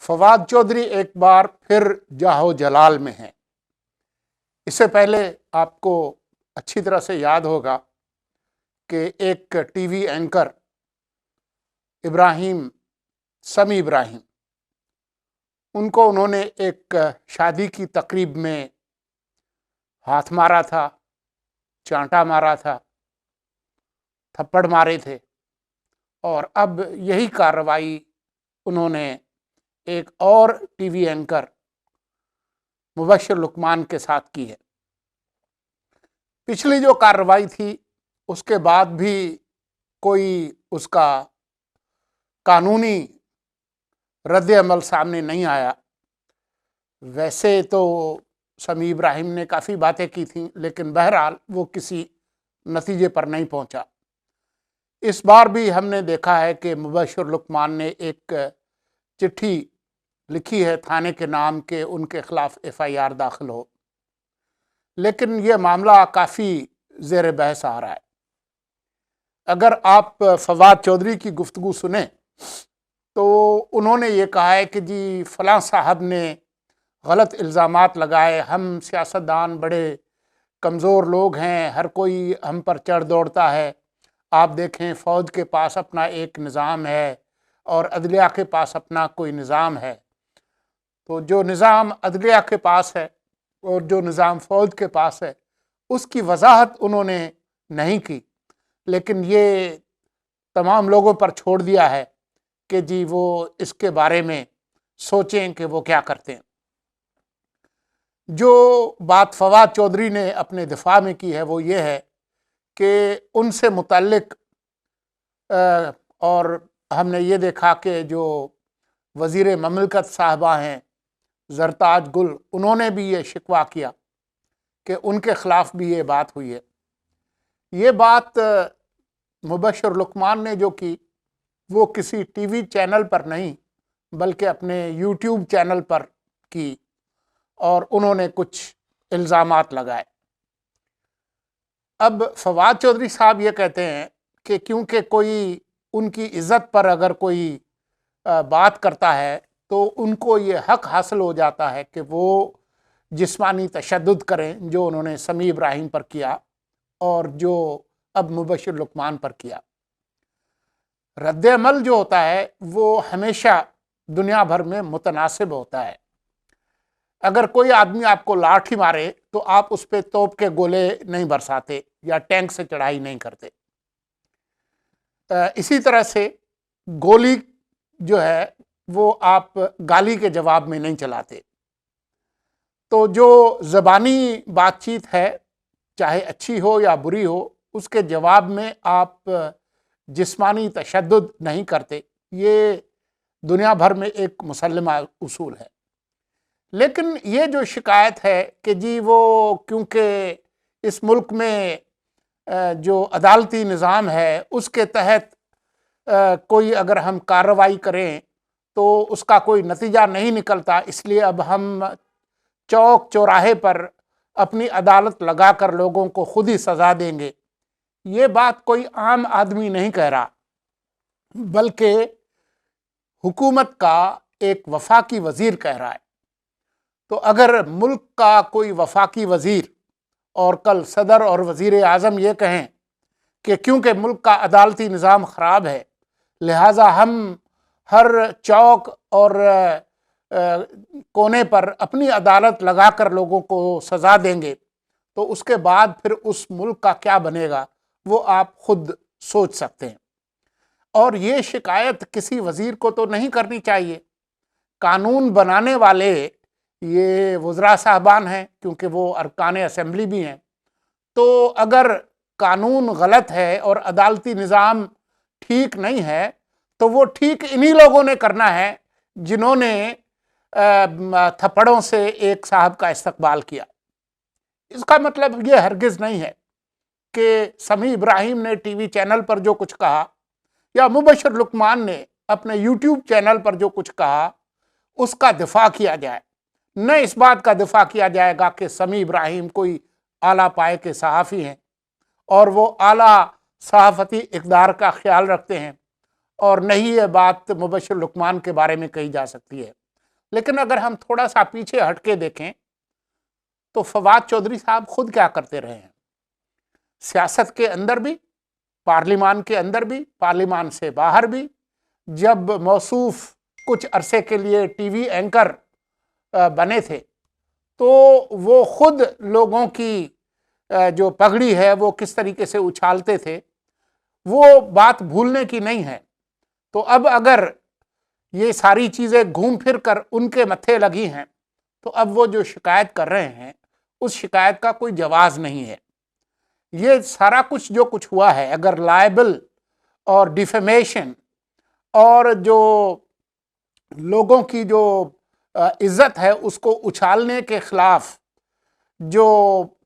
فواد چودھری ایک بار پھر جاہو جلال میں ہیں۔ اس سے پہلے آپ کو اچھی طرح سے یاد ہوگا کہ ایک ٹی وی اینکر سمی ابراہیم، ان کو انہوں نے ایک شادی کی تقریب میں ہاتھ مارا تھا، چانٹا مارا تھا، تھپڑ مارے تھے، اور اب یہی کارروائی انہوں نے ایک اور ٹی وی اینکر مبشر لقمان کے ساتھ کی ہے۔ پچھلی جو کارروائی تھی اس کے بعد بھی کوئی اس کا قانونی رد عمل سامنے نہیں آیا۔ ویسے تو سمی ابراہیم نے کافی باتیں کی تھیں، لیکن بہرحال وہ کسی نتیجے پر نہیں پہنچا۔ اس بار بھی ہم نے دیکھا ہے کہ مبشر لقمان نے ایک چٹھی لکھی ہے تھانے کے نام کہ ان کے خلاف FIR داخل ہو، لیکن یہ معاملہ کافی زیر بحث آ رہا ہے۔ اگر آپ فواد چودھری کی گفتگو سنیں تو انہوں نے یہ کہا ہے کہ جی فلاں صاحب نے غلط الزامات لگائے، ہم سیاستدان بڑے کمزور لوگ ہیں، ہر کوئی ہم پر چڑھ دوڑتا ہے، آپ دیکھیں فوج کے پاس اپنا ایک نظام ہے اور عدلیہ کے پاس اپنا کوئی نظام ہے، تو جو نظام عدلیہ کے پاس ہے اور جو نظام فوج کے پاس ہے اس کی وضاحت انہوں نے نہیں کی، لیکن یہ تمام لوگوں پر چھوڑ دیا ہے کہ جی وہ اس کے بارے میں سوچیں کہ وہ کیا کرتے ہیں۔ جو بات فواد چودھری نے اپنے دفاع میں کی ہے وہ یہ ہے کہ ان سے متعلق اور ہم نے یہ دیکھا کہ جو وزیر مملکت صاحبہ ہیں زرتاج گل، انہوں نے بھی یہ شکوہ کیا کہ ان کے خلاف بھی یہ بات ہوئی ہے۔ یہ بات مبشر لقمان نے جو کی وہ کسی ٹی وی چینل پر نہیں بلکہ اپنے YouTube چینل پر کی، اور انہوں نے کچھ الزامات لگائے۔ اب فواد چودھری صاحب یہ کہتے ہیں کہ کیونکہ کوئی ان کی عزت پر اگر کوئی بات کرتا ہے تو ان کو یہ حق حاصل ہو جاتا ہے کہ وہ جسمانی تشدد کریں، جو انہوں نے سمی ابراہیم پر کیا اور جو اب مبشر لقمان پر کیا۔ رد عمل جو ہوتا ہے وہ ہمیشہ دنیا بھر میں متناسب ہوتا ہے۔ اگر کوئی آدمی آپ کو لاٹھی مارے تو آپ اس پہ توپ کے گولے نہیں برساتے یا ٹینک سے چڑھائی نہیں کرتے۔ اسی طرح سے گولی جو ہے وہ آپ گالی کے جواب میں نہیں چلاتے۔ تو جو زبانی بات چیت ہے چاہے اچھی ہو یا بری ہو، اس کے جواب میں آپ جسمانی تشدد نہیں کرتے، یہ دنیا بھر میں ایک مسلمہ اصول ہے۔ لیکن یہ جو شکایت ہے کہ جی وہ کیونکہ اس ملک میں جو عدالتی نظام ہے اس کے تحت کوئی اگر ہم کارروائی کریں تو اس کا کوئی نتیجہ نہیں نکلتا، اس لیے اب ہم چوک چوراہے پر اپنی عدالت لگا کر لوگوں کو خود ہی سزا دیں گے، یہ بات کوئی عام آدمی نہیں کہہ رہا، بلکہ حکومت کا ایک وفاقی وزیر کہہ رہا ہے۔ تو اگر ملک کا کوئی وفاقی وزیر اور کل صدر اور وزیر اعظم یہ کہیں کہ کیونکہ ملک کا عدالتی نظام خراب ہے لہٰذا ہم ہر چوک اور کونے پر اپنی عدالت لگا کر لوگوں کو سزا دیں گے، تو اس کے بعد پھر اس ملک کا کیا بنے گا وہ آپ خود سوچ سکتے ہیں۔ اور یہ شکایت کسی وزیر کو تو نہیں کرنی چاہیے۔ قانون بنانے والے یہ وزراء صاحبان ہیں، کیونکہ وہ ارکان اسمبلی بھی ہیں، تو اگر قانون غلط ہے اور عدالتی نظام ٹھیک نہیں ہے تو وہ ٹھیک انہی لوگوں نے کرنا ہے جنہوں نے تھپڑوں سے ایک صاحب کا استقبال کیا۔ اس کا مطلب یہ ہرگز نہیں ہے کہ سمی ابراہیم نے ٹی وی چینل پر جو کچھ کہا یا مبشر لقمان نے اپنے YouTube چینل پر جو کچھ کہا اس کا دفاع کیا جائے، نہ اس بات کا دفاع کیا جائے گا کہ سمی ابراہیم کوئی اعلیٰ پائے کے صحافی ہیں اور وہ اعلیٰ صحافتی اقدار کا خیال رکھتے ہیں، اور نہیں یہ بات مبشر لقمان کے بارے میں کہی جا سکتی ہے۔ لیکن اگر ہم تھوڑا سا پیچھے ہٹ کے دیکھیں تو فواد چودھری صاحب خود کیا کرتے رہے ہیں، سیاست کے اندر بھی، پارلیمان کے اندر بھی، پارلیمان سے باہر بھی۔ جب موصوف کچھ عرصے کے لیے ٹی وی اینکر بنے تھے تو وہ خود لوگوں کی جو پگڑی ہے وہ کس طریقے سے اچھالتے تھے، وہ بات بھولنے کی نہیں ہے۔ تو اب اگر یہ ساری چیزیں گھوم پھر کر ان کے متھے لگی ہیں تو اب وہ جو شکایت کر رہے ہیں اس شکایت کا کوئی جواز نہیں ہے۔ یہ سارا کچھ جو کچھ ہوا ہے، اگر لائبل اور ڈیفیمیشن اور جو لوگوں کی جو عزت ہے اس کو اچھالنے کے خلاف جو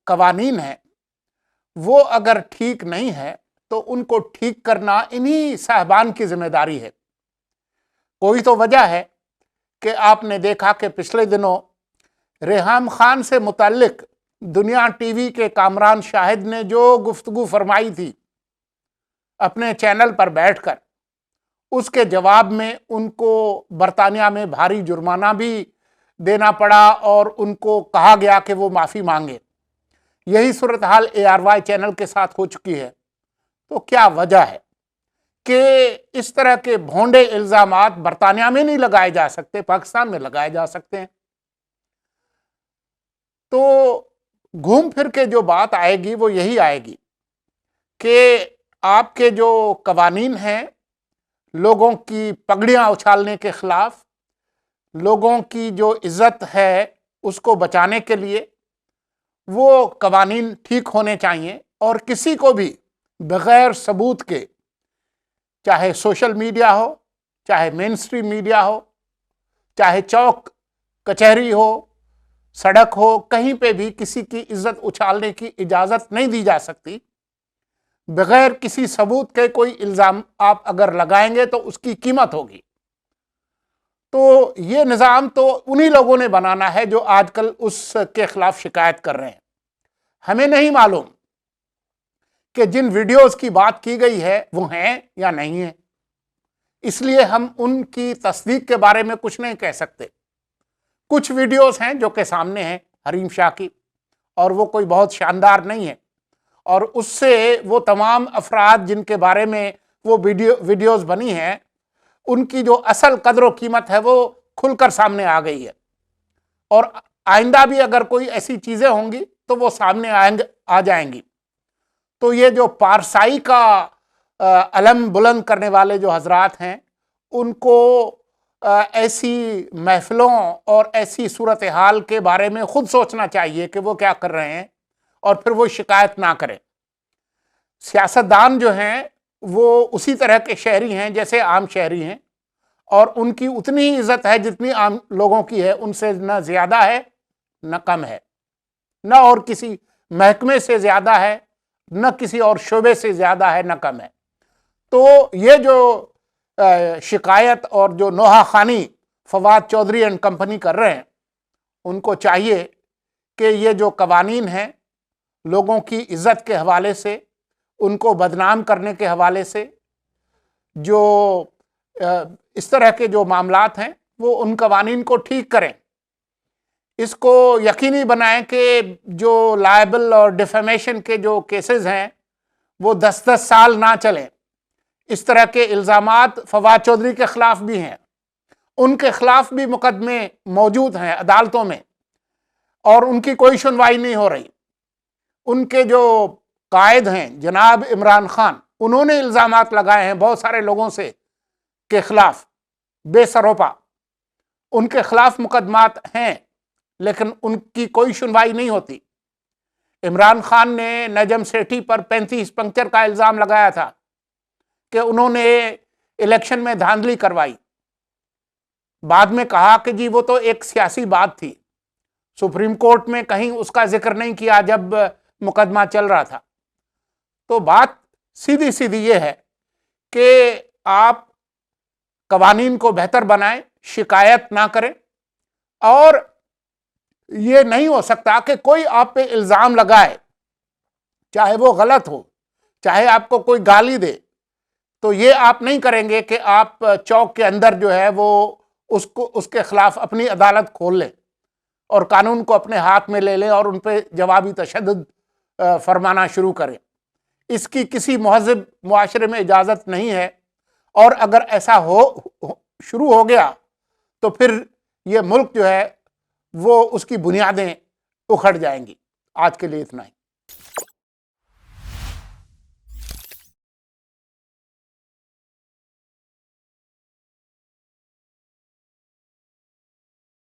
قوانین ہیں وہ اگر ٹھیک نہیں ہے تو ان کو ٹھیک کرنا انہی صاحبان کی ذمہ داری ہے۔ کوئی تو وجہ ہے کہ آپ نے دیکھا کہ پچھلے دنوں ریحام خان سے متعلق دنیا ٹی وی کے کامران شاہد نے جو گفتگو فرمائی تھی اپنے چینل پر بیٹھ کر، اس کے جواب میں ان کو برطانیہ میں بھاری جرمانہ بھی دینا پڑا اور ان کو کہا گیا کہ وہ معافی مانگے۔ یہی صورتحال ARY چینل کے ساتھ ہو چکی ہے۔ تو کیا وجہ ہے کہ اس طرح کے بھونڈے الزامات برطانیہ میں نہیں لگائے جا سکتے، پاکستان میں لگائے جا سکتے ہیں؟ تو گھوم پھر کے جو بات آئے گی وہ یہی آئے گی کہ آپ کے جو قوانین ہیں لوگوں کی پگڑیاں اچھالنے کے خلاف، لوگوں کی جو عزت ہے اس کو بچانے کے لیے، وہ قوانین ٹھیک ہونے چاہیے، اور کسی کو بھی بغیر ثبوت کے، چاہے سوشل میڈیا ہو، چاہے مین اسٹریم میڈیا ہو، چاہے چوک کچہری ہو، سڑک ہو، کہیں پہ بھی کسی کی عزت اچھالنے کی اجازت نہیں دی جا سکتی۔ بغیر کسی ثبوت کے کوئی الزام آپ اگر لگائیں گے تو اس کی قیمت ہوگی۔ تو یہ نظام تو انہی لوگوں نے بنانا ہے جو آج کل اس کے خلاف شکایت کر رہے ہیں۔ ہمیں نہیں معلوم کہ جن ویڈیوز کی بات کی گئی ہے وہ ہیں یا نہیں ہیں، اس لیے ہم ان کی تصدیق کے بارے میں کچھ نہیں کہہ سکتے۔ کچھ ویڈیوز ہیں جو کہ سامنے ہیں حریم شاہ کی، اور وہ کوئی بہت شاندار نہیں ہے، اور اس سے وہ تمام افراد جن کے بارے میں وہ ویڈیوز بنی ہیں ان کی جو اصل قدر و قیمت ہے وہ کھل کر سامنے آ گئی ہے، اور آئندہ بھی اگر کوئی ایسی چیزیں ہوں گی تو وہ سامنے آ جائیں گی۔ تو یہ جو پارسائی کا علم بلند کرنے والے جو حضرات ہیں ان کو ایسی محفلوں اور ایسی صورتحال کے بارے میں خود سوچنا چاہیے کہ وہ کیا کر رہے ہیں، اور پھر وہ شکایت نہ کریں۔ سیاستدان جو ہیں وہ اسی طرح کے شہری ہیں جیسے عام شہری ہیں، اور ان کی اتنی ہی عزت ہے جتنی عام لوگوں کی ہے، ان سے نہ زیادہ ہے نہ کم ہے، نہ اور کسی محکمے سے زیادہ ہے نہ کسی اور شعبے سے زیادہ ہے نہ کم ہے۔ تو یہ جو شکایت اور جو نوحہ خوانی فواد چودھری اینڈ کمپنی کر رہے ہیں، ان کو چاہیے کہ یہ جو قوانین ہیں لوگوں کی عزت کے حوالے سے، ان کو بدنام کرنے کے حوالے سے، جو اس طرح کے جو معاملات ہیں وہ ان قوانین کو ٹھیک کریں۔ اس کو یقینی بنائیں کہ جو لائبل اور ڈیفیمیشن کے جو کیسز ہیں وہ 10 سال نہ چلیں۔ اس طرح کے الزامات فواد چودھری کے خلاف بھی ہیں، ان کے خلاف بھی مقدمے موجود ہیں عدالتوں میں، اور ان کی کوئی سنوائی نہیں ہو رہی۔ ان کے جو قائد ہیں جناب عمران خان، انہوں نے الزامات لگائے ہیں بہت سارے لوگوں سے کے خلاف بے سروپا، ان کے خلاف مقدمات ہیں لیکن ان کی کوئی سنوائی نہیں ہوتی۔ عمران خان نے نجم سیٹھی پر 35 پنکچر کا الزام لگایا تھا کہ انہوں نے الیکشن میں دھاندلی کروائی، بعد میں کہا کہ جی وہ تو ایک سیاسی بات تھی، سپریم کورٹ میں کہیں اس کا ذکر نہیں کیا جب مقدمہ چل رہا تھا۔ تو بات سیدھی سیدھی یہ ہے کہ آپ قوانین کو بہتر بنائیں، شکایت نہ کریں، اور یہ نہیں ہو سکتا کہ کوئی آپ پہ الزام لگائے، چاہے وہ غلط ہو، چاہے آپ کو کوئی گالی دے، تو یہ آپ نہیں کریں گے کہ آپ چوک کے اندر جو ہے وہ اس کے خلاف اپنی عدالت کھول لیں اور قانون کو اپنے ہاتھ میں لے لیں اور ان پہ جوابی تشدد فرمانا شروع کریں۔ اس کی کسی مہذب معاشرے میں اجازت نہیں ہے، اور اگر ایسا شروع ہو گیا تو پھر یہ ملک جو ہے وہ اس کی بنیادیں اکھڑ جائیں گی۔ آج کے لیے اتنا ہی۔